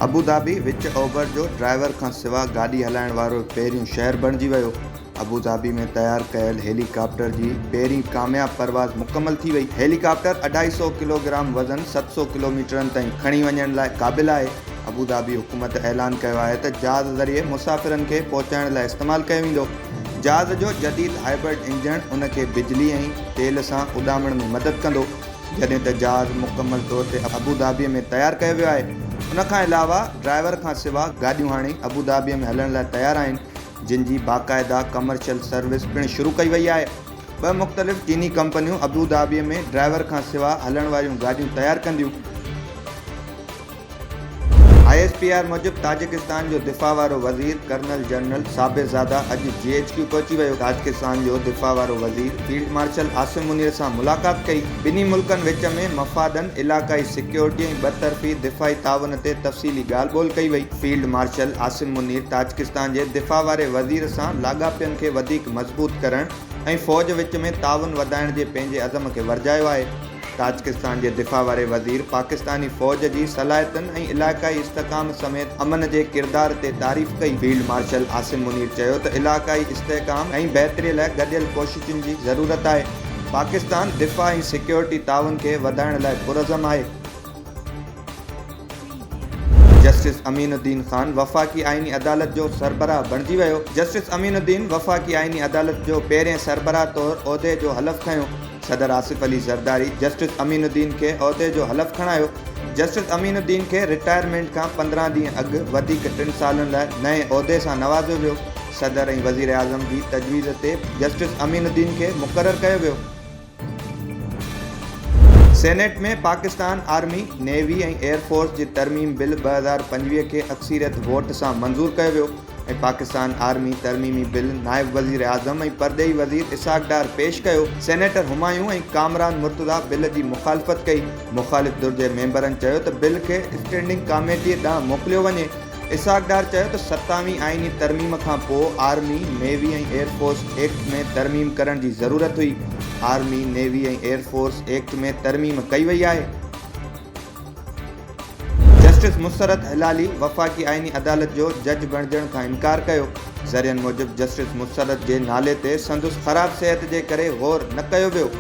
Abu Dhabi विच ओभर जो ड्राइवर खां सिवा गाॾी हलाइण वारो पहिरियों शहर बणिजी वियो। अबू धाबी में तैयार कयल हेलीकॉप्टर जी पहिरीं कामयाब परवाज़ मुकमल थी वई। हेलीकॉप्टर 250 किलोग्राम वज़न 700 किलोमीटरनि ताईं खणी वञण लाइ क़ाबिल आहे। अबू धाबी हुकूमत ऐलान कयो आहे त जहाज़ ज़रिए मुसाफ़िरनि खे पहुचाइण लाइ इस्तेमालु कयो वेंदो। जहाज़ जो जदीद हाइब्रिड इंजन उन खे बिजली ऐं तेल सां उॾामण में मदद कंदो। जॾहिं त जहाज़ मुकमल तौर ते अबू धाबीअ में तैयार कयो वियो आहे। उन खां अलावा ड्राइवर खां सिवा गाॾियूं हाणे अबू धाबीअ में हलण लाइ तैयार आहिनि, जिन जी बाक़ाइदा कमर्शियल सर्विस पिणु शुरू कई वई आहे। ॿ मुख़्तलिफ़ चीनी कंपनियूं अबू धाबीअ में ड्राइवर खां सिवा हलण वारियूं गाॾियूं तैयार कंदियूं। ISPR मूजिब ताजिकिस्तान जो दिफ़ा वारो वज़ीर कर्नल जनरल साबिरज़ादा अॼु GHQ पहुची वियो। ताजिकिस्तान जो दिफ़ा वारो वज़ीर फील्ड मार्शल आसिम मुनीर सां मुलाक़ात कई। ॿिन्ही मुल्कनि विच में मफ़ादनि, इलाक़ाई सिक्योरिटी ऐं ॿतरफ़ी दिफ़ाई ताउन ते तफ़सीली ॻाल्हि ॿोल कई वई। Field marshal Asim Munir Tajikistan जे दिफ़ा वारे वज़ीर सां लाॻापियनि खे वधीक मज़बूत करण ऐं फ़ौज विच में ताउन वधाइण जे पंहिंजे अज़म खे वरजायो आहे। ताजिकिस्तान जे दिफ़ा वारे वज़ीर पाकिस्तानी फ़ौज जी सलाहियतुनि ऐं इलाक़ाई इस्तेकाम समेत अमन जे किरदार ते तारीफ़ कई। फील्ड मार्शल आसिम मुनीर चयो त इलाक़ाई इस्तेकाम ऐं बहितरी लाइ गॾियल कोशिशुनि जी ज़रूरत आहे। पाकिस्तान दिफ़ा ऐं सिक्योरिटी ताउन खे वधाइण लाइ पुरज़म आहे। जस्टिस अमीनुद्दीन ख़ान वफ़ाक़ी आइनी अदालत जो सरबराह बणिजी वियो। जस्टिस अमीनुद्दीन वफ़ाक़ी आइनी अदालत जो पहिरें सरबराह तौरु उहिदे जो हलफ़ खंयो। सदर आसिफ अली ज़रदारी जस्टिस अमीनुद्दीन खे उहिदे जो हलफ़ खणायो। जस्टिस अमीनुद्दीन खे रिटायरमेंट खां 15 ॾींहं अॻु वधीक 3 सालनि लाइ नए उहिदे सां नवाज़ियो वियो। सदर ऐं वज़ीर आज़म जी तजवीज़ ते जस्टिस अमीनुद्दीन खे मुक़ररु कयो वियो। सेनेट में पाकिस्तान आर्मी, नेवी ऐं एयरफोर्स जी तरमीम बिल 2025 खे अक्सीरियत वोट सां मंज़ूर कयो वियो ऐं पाकिस्तान आर्मी तरमीमी बिल नायब वज़ीर आज़म ऐं परदेही वज़ीर इसाक डार पेश कयो। सेनेटर हुमायूं ऐं कामरान मुर्तज़ा बिल जी मुख़ालिफ़त कई। मुख़ालिफ़ धुर जे मेंबरनि चयो त बिल खे स्टैंडिंग कमेटीअ ॾांहुं मोकिलियो वञे। इसाक डार चयो त 27वीं आइनी तरमीम खां पोइ आर्मी, नेवी ऐं एयरफोर्स एक्ट में तरमीम करण जी ज़रूरत हुई। आर्मी, नेवी ऐं एयरफोर्स एक्ट में तरमीम कई वई आहे। जस्टिस मुसरत हिलाली वफ़ाक़ी आइनी अदालत जो जज बणिजण खां इनकार कयो। ज़रियनि मूजिब जस्टिस मुसरत जे नाले ते संदसि ख़राब सिहत जे करे ग़ौर न कयो वियो।